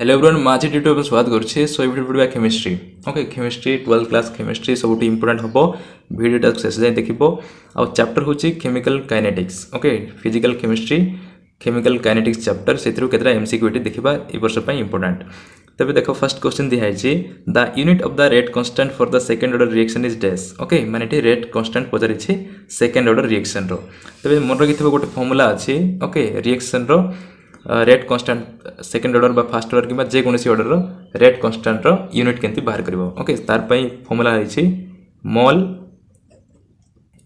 hello everyone माझी tutorial में स्वागत करुच्छे सो भिडियो पढ़ा chemistry okay chemistry 12th class chemistry सब इंपोर्टेंट हम भिडियोटा शेष जाए देखो आ चैप्टर हूँ chemical kinetics okay physical chemistry chemical kinetics chapter से केतरा एमसीक्यू देखा ए वर्ष इंपोर्टेंट तबे देखो फर्स्ट क्वेश्चन दिखाई the unit of the rate constant for the second order reaction is dash okay माने रेट कांस्टेंट पचारि सेकंड ऑर्डर रिएक्शन रो तबे मन रखि गोटे फॉर्मूला अच्छी ओके रिएक्शन रो रेट कांस्टेंट सेकंड ऑर्डर बा फर्स्ट ऑर्डर किबा जे कोनसी ऑर्डर रो रेट कांस्टेंट रो यूनिट केंति बाहर करबो ओके तार पई फॉर्मूला है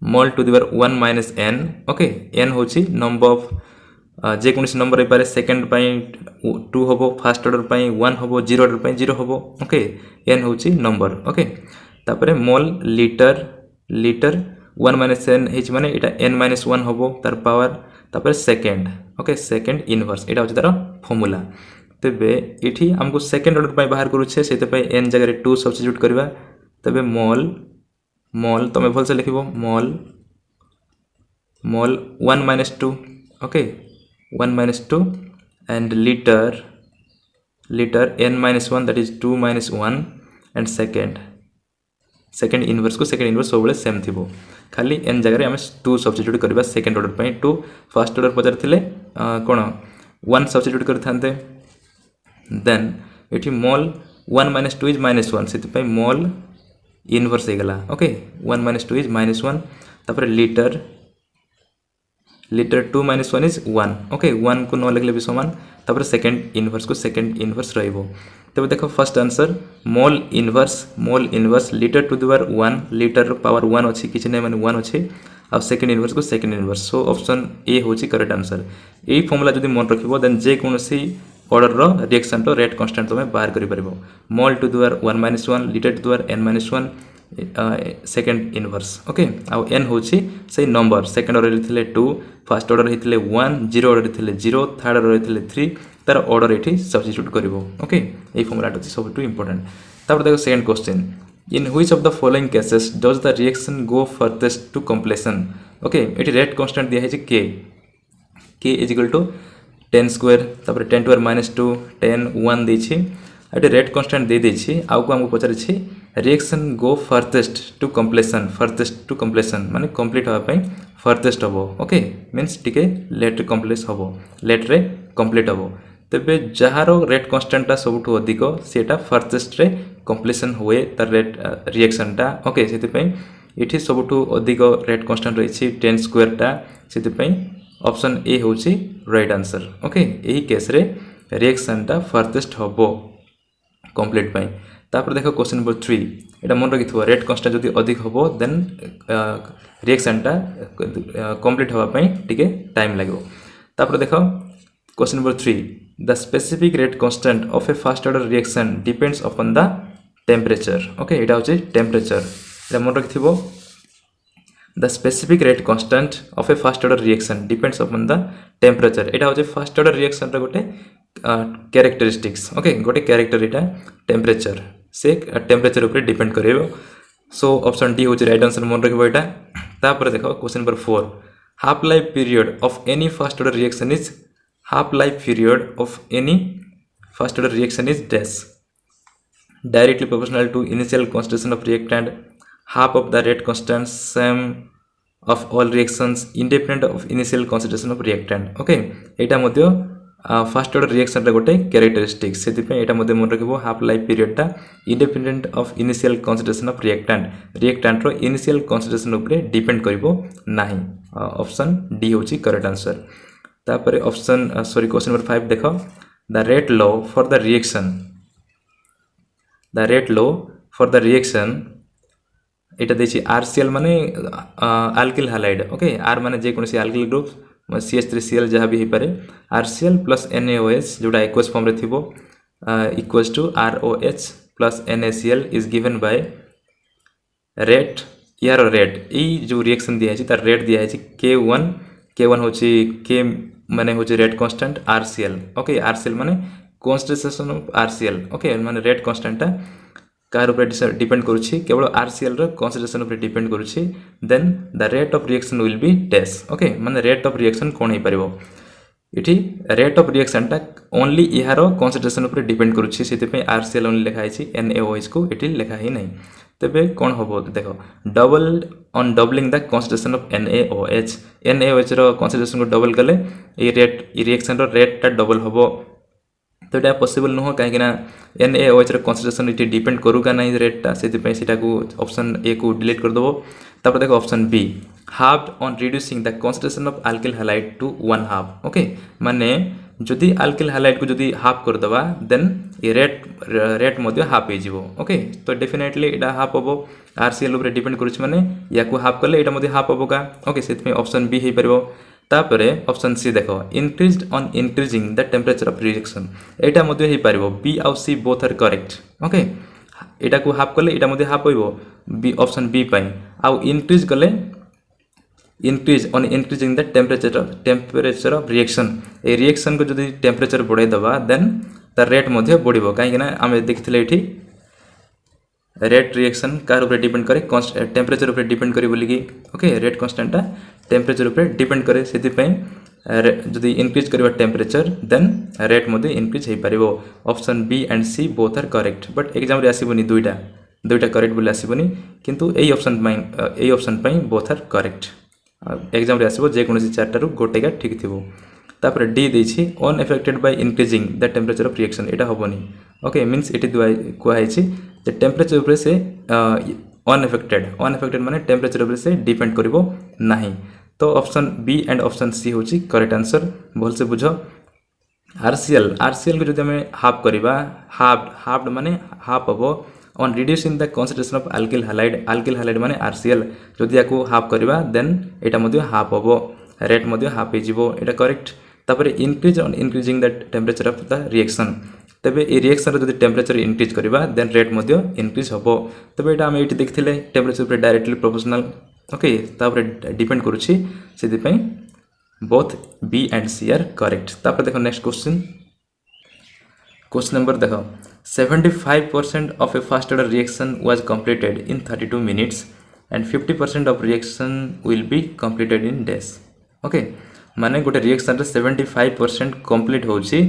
mole to the power 1 minus n okay n होची नंबर ऑफ जे कोनसी नंबर रे पारे सेकंड पई 2 होबो फर्स्ट ऑर्डर पई 1 होबो जीरो ऑर्डर पई 0 होबो ओके n होची नंबर ओके तापरे mole litre litre 1 minus n hitch माने एटा n माइनस 1 होबो तार पावर तापर सेकंड ओके सेकंड इनवर्स एटा होची तार फॉर्मूला तबे एठी हमको सेकंड ऑर्डर पई बाहर करूछे सेते पई n जगह रे 2 सब्स्टिट्यूट करबा तबे मोल मोल तमे भल से लिखिबो मोल मोल 1 minus 2 okay 1 minus 2 and liter n minus 1 that is 2 minus 1 and second inverse को second inverse सब सेम थिबो खाली n जगह रे हम 2 सब्स्टिट्यूट करबा सेकंड ऑर्डर पई 2 फर्स्ट ऑर्डर पजार थिले कोन 1 सब्स्टिट्यूट करथानते देन एठी मोल 1 minus 2 is minus 1 सेति पई मोल इनवर्स हे गला ओके 1 minus 2 is minus 1 तापर लीटर 2 minus 1 is 1 ओके 1 को न लिखले भी समान तापर सेकंड इनवर्स को सेकंड इनवर्स रहइबो तबे देखो first answer mole inverse litre to the power 1 litre power 1 अछि किछ नै माने 1 अछि आ सेकंड इनवर्स को second inverse so option A होछि करेक्ट आंसर ए फॉर्मूला जदी मन रखिबो देन जे कोनसी ऑर्डर रो रिएक्शन तो रेट कांस्टेंट तमे बाहर करि परबो mole to the power 1 minus 1 litre to the power n minus 1 second inverse okay आ n होछि से नंबर सेकंड ऑर्डर थिले 2 फर्स्ट ऑर्डर हिथिले 1 जीरो ऑर्डर थिले 0 थर्ड ऑर्डर हिथिले 3 तार ऑर्डर एठी सब्स्टिट्यूट करबो ओके ए फॉर्मूला ट सब टू इंपोर्टेंट तापर देखो second question in which of the following cases does the reaction go furthest to completion okay एठी रेट कांस्टेंट दिया है k is equal to 10 square तापर 10 टू पावर माइनस 2 10 1 देछि एठी रेट कांस्टेंट दे देछि आउ को हमको पचारि छि reaction go furthest to completion माने कंप्लीट होबा पई फर्देस्ट होबो ओके मींस टिके लेट रे कंप्लीट होबो लेट रे कंप्लीट होबो तबे जहारो रेट कांस्टेंट ता सबठु अधिक सेटा फर्देस्ट रे कंप्लीशन होए तार रेट रिएक्शन ता ओके सेति पई एठी सबठु अधिक रेट कांस्टेंट रही छि 10 स्क्वायर ता सेति पई ऑप्शन ए होछि राइट आंसर ओके एही केस रे रिएक्शन ता फर्देस्ट होबो कंप्लीट पई तापर देखो क्वेश्चन नंबर 3 एटा मन रखिथबो रेट कांस्टेंट जदी अधिक होबो देन रिएक्शन ता कंप्लीट होबा पई टिके टाइम लागो तापर देखो question number 3 the specific rate constant of a first order reaction depends upon the temperature okay एटा होची टेम्परेचर एटा मन रखिथबो the specific rate constant of a first order reaction depends upon the temperature एटा होची फर्स्ट ऑर्डर रिएक्शन रे गोटे characteristics okay गोटे कैरेक्टर एटा टेम्परेचर से टेम्परेचर ऊपर डिपेंड करेबो सो ऑप्शन डी होची राइट आंसर मन रखिबो एटा तापर देखो question number 4 half life period of any first order reaction is half life period of any first order reaction is dash directly proportional to initial concentration of reactant half of the rate constant same of all reactions independent of initial concentration of reactant okay Etah Madhya first order reaction रे गोटे characteristic सेति पे एटा मध्ये मन रखिबो half life period ता independent of initial concentration of reactant रो इनिशियल कंसीडरेशन ऊपर डिपेंड करिवो नाही ऑप्शन डी होची करेक्ट आंसर तापर ऑप्शन सॉरी क्वेश्चन नंबर 5 देखो the rate law for the reaction एटा देछि आरसीएल माने अल्किल हैलाइड ओके आर माने जे कोनसी अल्किल ग्रुप CH3Cl जहाँ भी पारे RCl प्लस NaOH जोटा एक्वस फॉर्म रे थिबो equals to ROH plus NaCl is given by rate यार रेट ई जो रिएक्शन दिया है तार रेट दिया है K1 होची K माने होची rate constant RCl okay RCl माने कंसंट्रेशन ऑफ RCl ओके माने रेट कांस्टेंट कार ऊपर डिपेंड करूछि केवल RCl रो कंसंट्रेशन ऊपर डिपेंड करूछि then the rate of reaction will be dash okay माने रेट ऑफ रिएक्शन कोन हे परबो इठी रेट ऑफ रिएक्शन टा ओनली यार कॉन्सेंट्रेशन ऊपर डिपेंड करूछि सेति पे आरसीएल ओनली लिखा है NaOH को इठी लिखा ही नहीं तबे कौन होबो देखो double on doubling the concentration of NaOH रो कॉन्सेंट्रेशन को डबल कले ए रिएक्शन रो रेट टा डबल होबो तो ये पॉसिबल नुह कहीं NaOH रो कॉन्सेंट्रेशन इटी डिपेंड करूगा नहीं रेटा से सीटा को ऑप्शन ए को डिलीट कर दबो तापर देखो option B half on reducing the concentration of alkyl halide to 1/2 okay माने जदि अल्किल हैलाइड को जदि हाफ कर दबा देन ये रेट मध्य हाफ हे जिवो ओके तो डेफिनेटली एटा हाफ होबो आरसीएल ऊपर डिपेंड करूछ माने या को हाफ करले एटा मध्य हाफ होबोगा ओके सेत में ऑप्शन बी हे परबो तापरे ऑप्शन सी देखो increased on increasing the temperature of reaction एटा मध्य हे परबो बी आउ सी बोथ आर करेक्ट ओके एटा को हाफ करले एटा मध्य हाफ होइबो बी ऑप्शन बी पई आउ इंक्रीज करले increase on increasing the temperature of reaction A reaction को जदि टेम्परेचर बढ़ाई दबा देन द रेट मध्य बढ़िबो काहे ना आमे देखथिले एठी रेट रिएक्शन कार ऊपर डिपेंड करे टेम्परेचर ऊपर डिपेंड करे बोली कि ओके रेट कांस्टेंट टेम्परेचर ऊपर डिपेंड करे सेति पई जदि इंक्रीज करबा टेम्परेचर देन रेट मध्य इंक्रीज हे परिबो option B and C both are correct but exam रे आसीबनी दुईटा करेक्ट बोली आसीबनी किंतु एई ऑप्शन पई बोथ आर करेक्ट एग्जाम रे आसीबो जे कोनोसी चारटारु गोटेगा ठीक थिबो तापर डी देछि unaffected by increasing the temperature of reaction एटा होबनी ओके मींस एटी कुआ है द टेम्परेचर ऊपर से अनएफेक्टेड माने टेम्परेचर ऊपर से डिपेंड करिवो नाही तो option B and option C होछि करेक्ट आंसर भल से बुझो आरसीएल को जदि हमें हाफ करिबा हाफ माने हाफ होबो on reducing the concentration of alkyl halide माने आरसीएल जदि याको हाफ करिबा देन एटा मध्य हाफ होबो रेट मध्य हाफ हे जिवो एटा करेक्ट तापर increase on increasing the temperature of the reaction तबे ए रिएक्शन जदि टेम्परेचर इंक्रीज करिबा देन रेट मध्य इंक्रीज होबो तबे एटा हम एठी देखथिले टेम्परेचर पर डायरेक्टली प्रोपोर्शनल ओके तापर डिपेंड करूछि सेति पई both B and C are correct तापर देखो नेक्स्ट क्वेश्चन नंबर देखो 75% of a first order reaction was completed in 32 minutes and 50% of reaction will be completed in days okay माने गोटे reaction रे 75% कंप्लीट होछि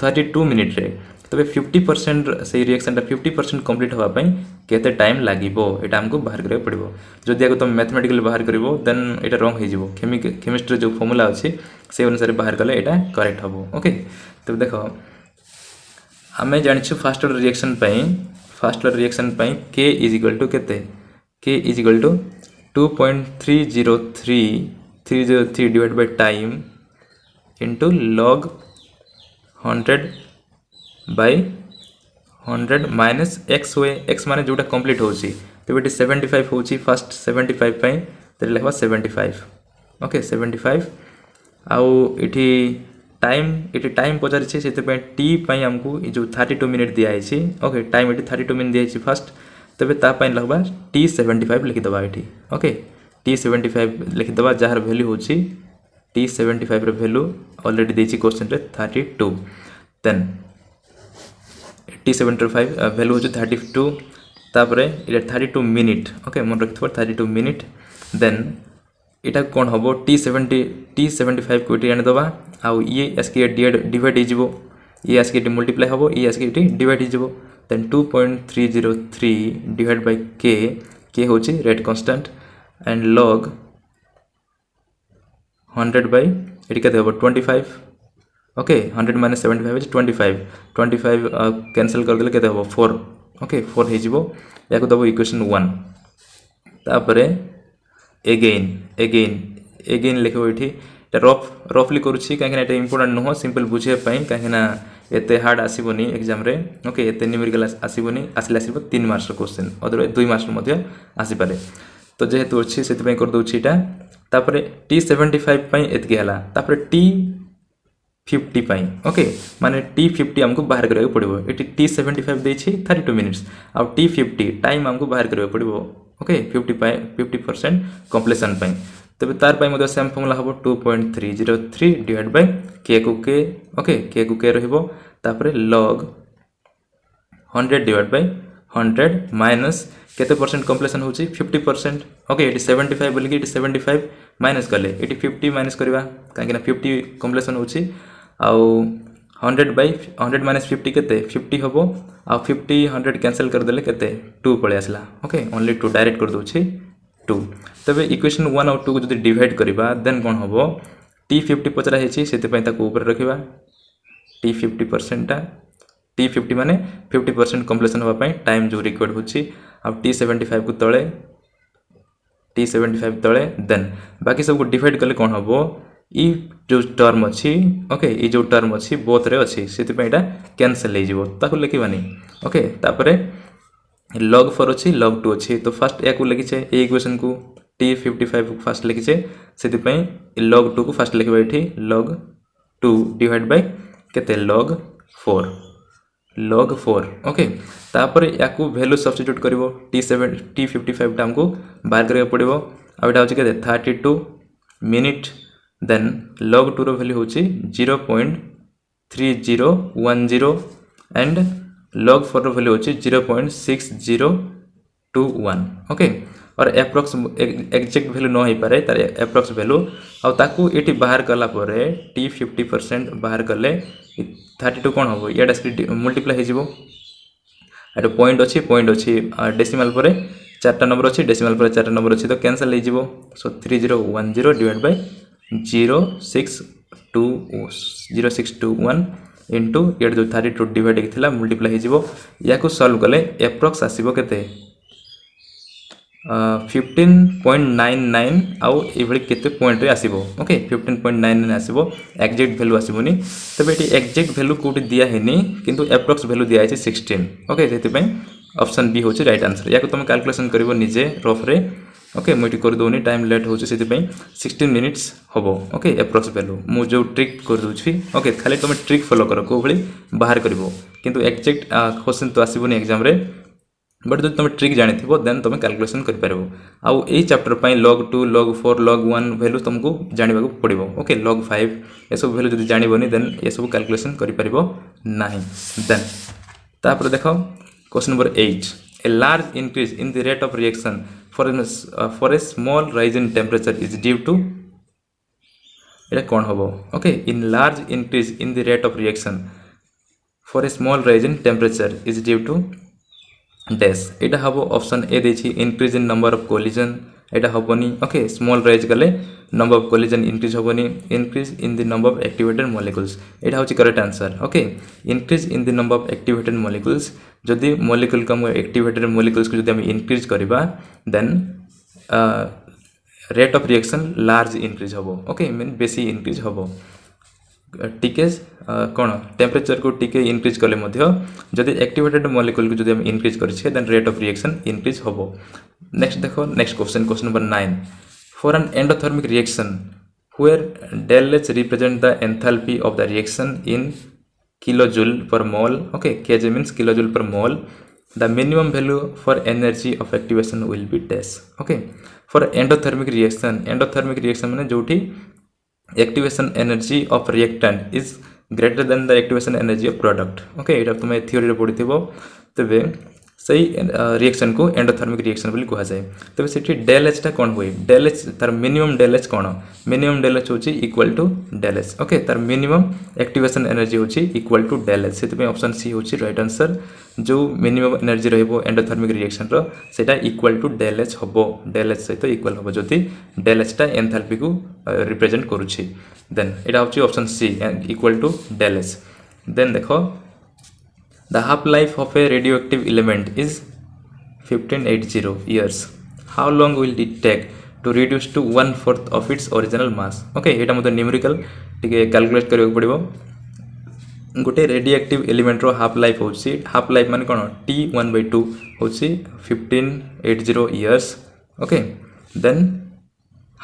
32 मिनिट रे तबे 50% से रिएक्शन रे 50% कंप्लीट होबा पई केते टाइम लागिबो एटा हमको बाहर करे पड़िबो जदि आको तुम मैथमेटिकली बाहर करिवो देन एटा रॉन्ग हे जिवो केमिस्ट्री जो फार्मूला अछि से अनुसार बाहर कले एटा करेक्ट हबो ओके तो देखो हमें जानिछु फर्स्ट ऑर्डर रिएक्शन पई k इज इक्वल टू केते k is equal to 2.303 divide by time into log 100 by 100 minus x हुए x माने जोटा कंप्लीट होची तो बेटी 75 होची फर्स्ट 75 पई त लिखबा 75 ओके 75 आउ इठी टाइम पचारि छे सेते पे टी पई हमको ई जो 32 मिनिट दिया है ओके टाइम इठी 32 मिनिट दिया है फर्स्ट तबे ता पई लगबा t75 लिखि दबा इठी ओके t75 लिखि दबा जहार वैल्यू होची t75 रो वैल्यू ऑलरेडी देछि क्वेश्चन रे 32 देन t75 वैल्यू होची 32 तापरे इले 32 मिनिट ओके मन रखथबो 32 मिनिट देन इटा कोन हबो t75 को इटी आने दबा आउ ये एसके डिवाइड हे जिवो ये एसके मल्टीप्लाई हबो ये एसके डिवाइड हे जिवो देन 2.303 डिवाइड बाय k होची rate constant and log 100 by इटी केते हबो 25 ओके 100 माइनस 75 इज 25 कैंसिल कर देले केते हबो 4 ओके 4 हे जिवो याको दबो इक्वेशन 1 तापरे एगेन लिखो इठी रफली करूछि काहे एटा इंपोर्टेंट नुह सिंपल बुझे पई काहे ना एते हार्ड आसीबनी एग्जाम रे ओके एते न्यूमेरिकल आसीबनी आसीबो 3 मार्क्स क्वेश्चन अदरवाइज 2 मार्क्स मध्ये आसी पारे तो जेहेतु अछि सेति पई कर दोछि एटा तापरे t75 पई एतके हला तापरे t50 पई ओके माने t50 हमको बाहर करबा पड़िबो एटी t75 देछि 32 मिनिट्स आ t50 टाइम हमको बाहर करबा पड़िबो ओके 50% कंप्लीशन पई तबे तार पई मदे सेम फार्मूला हबो 2.303 डिवाइड बाय k को k ओके k को k रहबो तापरे log 100 डिवाइड बाय 100 माइनस केते परसेंट कंप्लीशन होची 50% ओके एटी 75 बोली कि एटी 75 माइनस करले एटी 50 माइनस करबा काहे कि ना 50 कंप्लीशन होची आउ 100 माइनस 50 केते 50 हम आ 50 100 कैंसल करदे केते 2 पड़े आसला ओके ओनली 2 डायरेक्ट कर दूची 2 तबे इक्वेशन 1 और 2 को जदि डिवाइड करबा देन कोन हबो T50 पचरा हेछि सेति पय ताको ऊपर रखिबा T50% टा T50 माने 50% कंप्लीशन होबा पय टाइम जो रिक्वायर्ड होछि आ T75 को तळे T75 तळे देन बाकी सब को डिवाइड करले कोन हबो ई जो टर्म अछि ओके ई जो टर्म अछि बोथ रे अछि सेति पय एटा कैंसिल हे जिवो ताको लिखिबानी ओके तापरे log 4 अछि log 2 अछि तो फर्स्ट या को लिखिछे ए इक्वेशन को T55 को फर्स्ट लिखिछे सेति पय log 2 को फर्स्ट लिखबा एठी log 2 डिवाइड बाय केते log 4 ओके तापर या को वैल्यू सब्स्टिट्यूट करबो T55 टा हमको बाहर करबा पड़िबो आ एटा होछि केते 32 मिनिट देन log 2 रो वैल्यू होछि 0.3010 एंड log 4 रो वैल्यू होछि 0.6021 ओके और एप्रोक्स एग्जैक्ट वैल्यू न होई पारे तार एप्रोक्स वैल्यू आ ताकू एठी बाहर करला परे T50% बाहर करले 32 कोन होबो याडा मल्टीप्लाई हे जिवो एटा पॉइंट अछि डेसिमल परे चारटा नंबर अछि डेसिमल परे चारटा नंबर अछि तो कैंसिल हे जिवो सो 3010 डिवाइड बाय 0.621 इंटू ये जो 32 डिवाइड होता मल्टीप्लाई हो या सॉल्व कले एप्रोक्स आसीबो केते 15.99 आउ एभली केते पॉइंट रे आसीबो ओके 15.99 आसीबो एग्जैक्ट वैल्यू आसीबोनी तबे एटी एग्जैक्ट वैल्यू कोटी दिया हेनी किंतु एप्रोक्स वैल्यू दिया है 16 ओके सेति पय ऑप्शन बी होची राइट आंसर या तुम कैलकुलेशन करिवो निजे रफ रे ओके मुझे कर दोनी टाइम लेट होची सेति पय 16 मिनिट्स होबो ओके एप्रोक्स वैल्यू मु जो ट्रिक कर दोछि ओके खाली तुम ट्रिक फॉलो करो को भली बाहर करिवो किंतु एग्जैक्ट क्वेश्चन तो आसीबोनी एग्जाम रे बट जो तुम ट्रिक जानि थिबो देन तुम कैलकुलेशन कर पारबो आउ ए चैप्टर पय log 2 log 4 log 1 वैल्यू तुमको जानिबा को पड़िबो ओके log 5 ए सब वैल्यू जदि जानिबोनी देन ए सब कैलकुलेशन करि पारिबो नाही देन तापर देखो question number 8 a large increase in the rate of reaction for a small rise in temperature is due to এটা কোন হবো ওকে in large increase in the rate of reaction for a small rise in temperature is due to dash এটা হবো option A দেছি increase in number of collision এটা হবনি ওকে small rise গলে number of collision increase হবনি increase in the number of activated molecules এটা হচ্ছে correct answer okay increase in the number of activated molecules जदि molecule का activated molecules को जदि हम increase करबा then rate of reaction large increase होबो okay mean बेसी इंक्रीज होबो टिके कोन टेम्परेचर को टिके इंक्रीज करले मध्य जदि एक्टिवेटेड मॉलिक्यूल को जदि हम इंक्रीज करछे then rate of reaction increase होबो नेक्स्ट देखो next question number 9 for an endothermic reaction where del H represent the enthalpy of the reaction in kilojoule per mole okay kj means kilojoule per mole the minimum value for energy of activation will be dash okay for endothermic reaction माने जोठी activation energy of reactant is greater than the activation energy of product okay एटा तुम theory रे पढिथिबो तबे सही reaction को endothermic reaction बोली कहा जाए तबे सेठी del H टा कोन होई del H तार मिनिमम del H कोन मिनिमम del H होची equal to del H okay तार मिनिमम एक्टिवेशन एनर्जी होची इक्वल टू del H सेति पे ऑप्शन सी होची राइट आंसर जो मिनिमम एनर्जी रहबो एंडोथर्मिक रिएक्शन रो सेटा इक्वल टू del H होबो del H सहित इक्वल होबो जति del H टा एंथैल्पी को रिप्रेजेंट करूची देन एटा होची option C equal to del H then देखो the half life of a radioactive element is 1580 years how long will it take to reduce to 1/4 of its original mass okay एटा मते numerical टिके calculate करबो पड़िबो गोटे radioactive element रो half life होची half life माने कोन T1/2 होची 1580 years okay then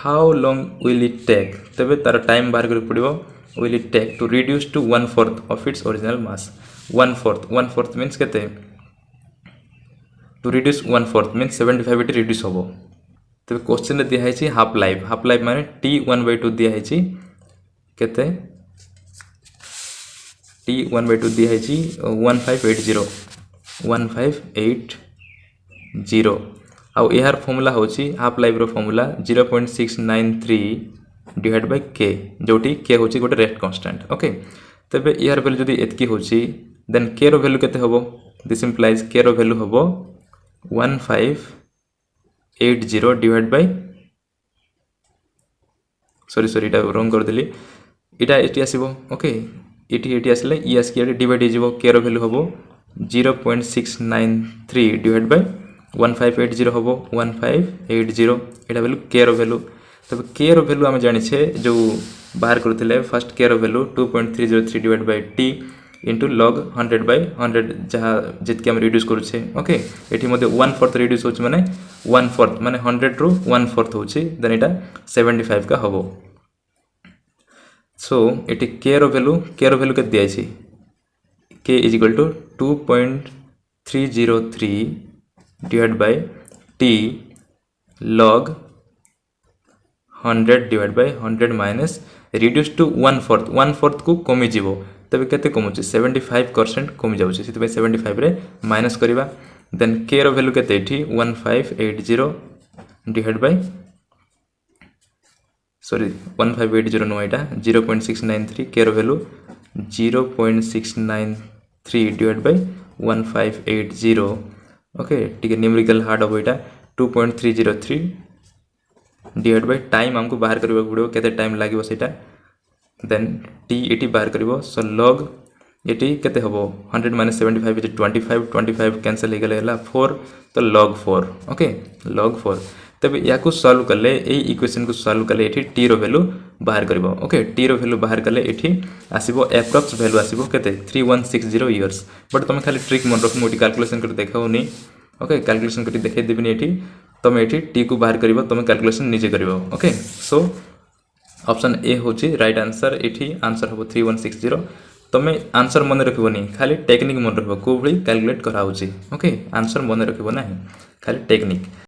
how long will it take तबे तार time बाहर कर पड़िबो will it take to reduce to 1/4 of its original mass 1/4 means केते to reduce 1/4 means 75 it reduce होबो तबे क्वेश्चन रे दिया है हाफ लाइफ माने T1/2 दिया है केते T1/2 दिया है 1580 आउ यार फार्मूला होची हाफ लाइफ रो फार्मूला 0.693 डिवाइड बाय k जोटी k होची गोटे रेट कांस्टेंट ओके तेबे यार वैल्यू जदि एतकी होची देन के रो वैल्यू केते हबो दिस इंप्लाइज के रो वैल्यू हबो 1580 डिवाइड बाय सॉरी इटा रॉन्ग कर देली इटा एटी आसीबो ओके एटी आसले ई आसकी एटी डिवाइड हो जिवो के रो वैल्यू हबो 0.693 डिवाइड बाय 1580 हबो 1580 एटा वैल्यू के रो वैल्यू तब के रो वैल्यू आम जानी छे जो बाहर करथिले फर्स्ट के रो value 2.303 divide by T into log 100 by 100 जहाँ जितके हम रिड्यूस करुचे ओके एठी मध्य 1/4 रिड्यूस होची माने 1/4 माने 100 रु 1/4 होची देन एटा 75 का हबो सो एटी के रो वैल्यू के दिया छी k is equal to 2.303 divide by t log 100 divide by 100 minus reduce to 1/4 को कमी जीवो तबे केते कमुची 75% कमी जाउची सितबे 75 रे माइनस करिवा देन k रो वैल्यू केते एठी 1580 डिवाइड बाय सॉरी 1580 नो एटा 0.693 k रो वैल्यू 0.693 डिवाइड बाय 1580 ओके टिके न्यूमेरिकल हार्ड हो एटा 2.303 डिवाइड बाय टाइम हमको बाहर करबा पड़ो केते टाइम लागिवो सेटा देन t एटी बाहर करिवो सो log एटी केते हबो 100 माइनस 75 इज 25 कैंसिल हो गेला 4 तो log 4 ओके log 4 तबे याकू सॉल्व करले ए इक्वेशन को सॉल्व करले एठी t रो वैल्यू बाहर करिवो ओके t रो वैल्यू बाहर करले एठी आसीबो एप्रोक्स वैल्यू आसीबो केते 3160 इयर्स बट तुम खाली ट्रिक मन रख मोटी कैलकुलेशन कर देखाउनी ओके कैलकुलेशन कर देखाइ देबिनी एठी तुम एठी t को बाहर करिवो तुम कैलकुलेशन निजे करिवो ओके सो ऑप्शन ए होची राइट आंसर एठी आंसर हबो 3160 तमे आंसर मन रखिबोनी खाली टेक्निक मन रखिबो को भली कैलकुलेट करा होची ओके आंसर मन रखिबो नाही खाली टेक्निक